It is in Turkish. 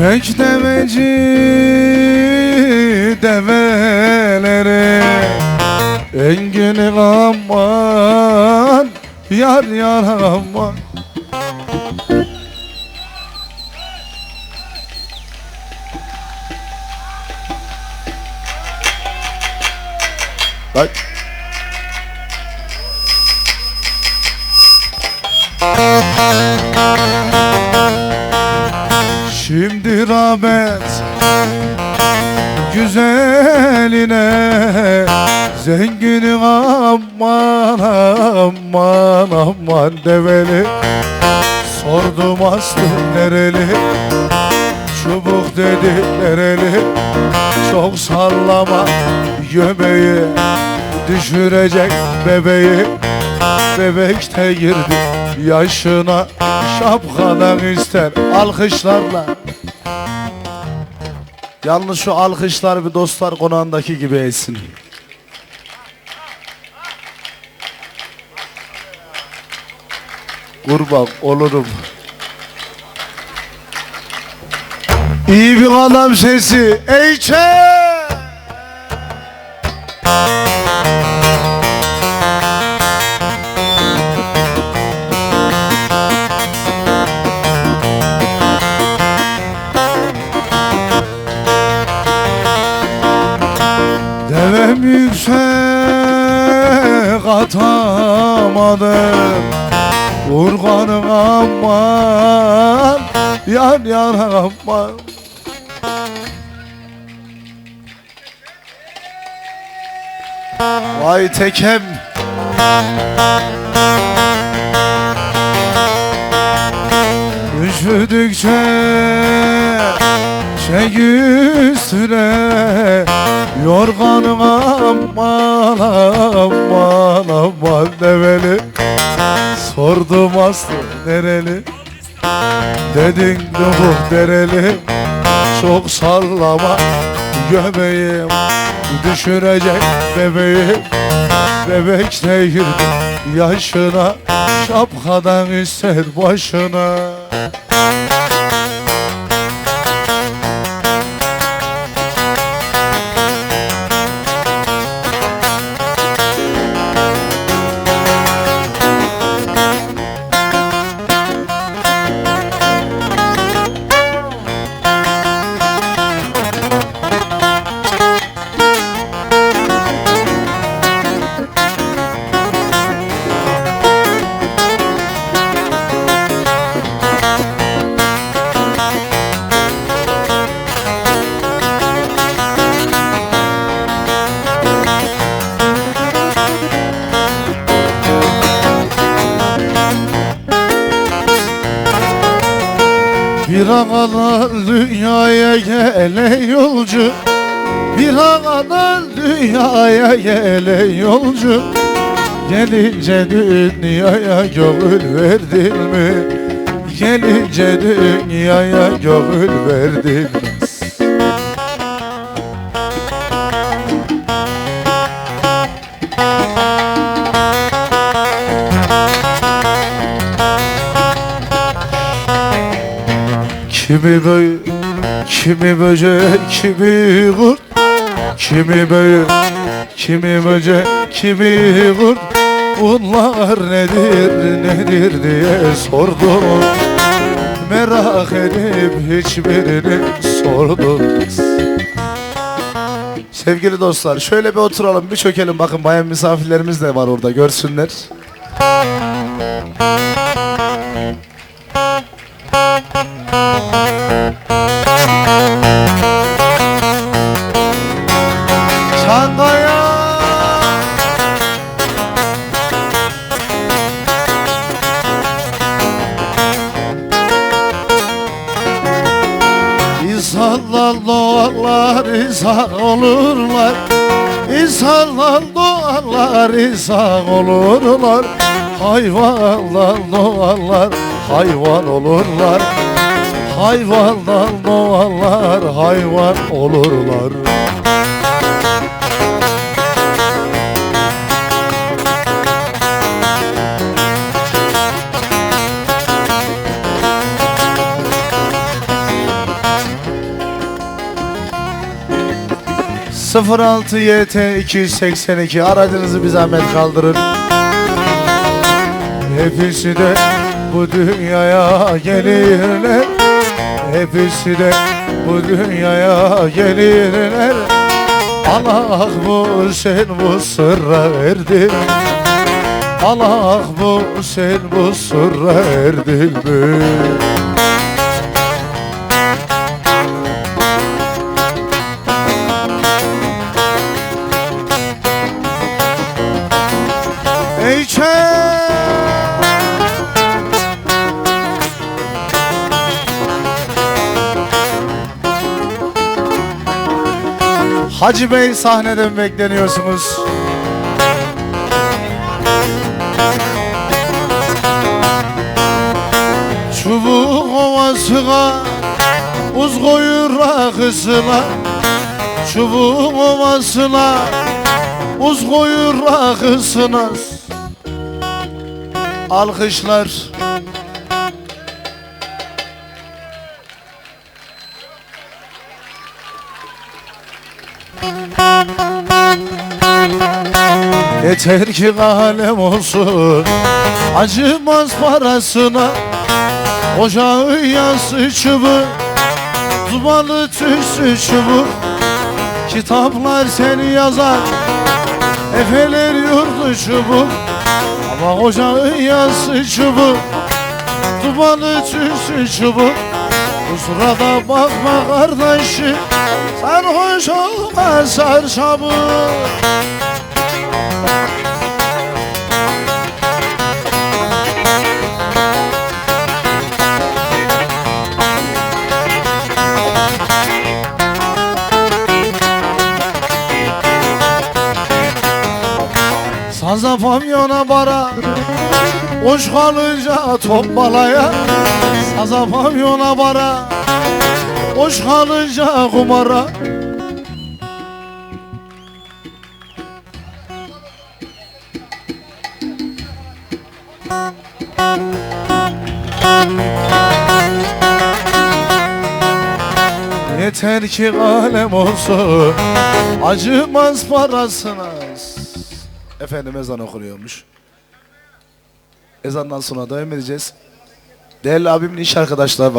Çek demeci develeri, engini aman, yar yar aman. Bak. Şimdi rağbet güzeline, zenginin aman aman aman develi. Sordum aslı nereli, çubuk dedi nereli. Çok sallama göbeği, düşürecek bebeği. Bebek de girdi yaşına, şapkadan ister alkışlarla. Yalnız şu alkışlar bir Dostlar Konağı'ndaki gibi etsin. Kurban olurum. İyi bir adam sesi. Eyçe! Devem yüksek atamadım, urganım aman, yar yar aman. Vay tekem. Üşüdükçe çek üstüne, yorganım aman aman aman develi. Sordum aslı nereli, dedin dubuk dereli. Çok sallama göbeğim, düşürecek bebeğim. Bebek de girdi yaşına, şapkadan ister başına. Bir ağalar dünyaya gelen yolcu, bir ağalar dünyaya gelen yolcu. Gelince dünyaya gönül verdin mi? Gelince dünyaya gönül verdin mi? Kimi böğür, kimi böcek, kimi kurt. Kimi böğür, kimi böcek, kimi kurt. Bunlar nedir, nedir diye sordum. Merak edip hiçbirini sordum. Sevgili dostlar, şöyle bir oturalım, bir çökelim. Bakın bayan misafirlerimiz de var orada, görsünler. Çankaya İnsanlar doğarlar, insan olurlar. İnsanlar doğarlar, insan olurlar. Hayvanlar doğarlar, hayvan olurlar. Hayvanlar doğarlar, hayvan olurlar. 06 YT 282 aracınızı bir zahmet kaldırın. Hepsi de bu dünyaya gelirler. Hepsi de bu dünyaya gelirler. Allah bu sen bu sırra erdin. Allah bu sen bu sırra erdin mi? Hacı Bey sahneden bekleniyorsunuz. Çubuk ovasına uz koyur rakısına. Çubuk ovasına uz koyur rakısına. Alkışlar. Yeter ki kalem olsun, acımaz parasına. Ocağı yası çubuk, dumanlı tüsü çubuk. Kitaplar seni yazar, efeler yurdu çubuk. Ama ocağı yası çubuk, dumanlı tüsü çubuk. Kusura da bakma kardeşim, sen hoş olma sar çabuk. Saza pavyona bara, hoş kalınca tombalaya. Saza pavyona bara, hoş kalınca kumara. Yeter ki kalem olsun, acımaz parasına. Efendim ezan okunuyormuş. Ezandan sonra devam edeceğiz. Değerli abimin iş arkadaşları var.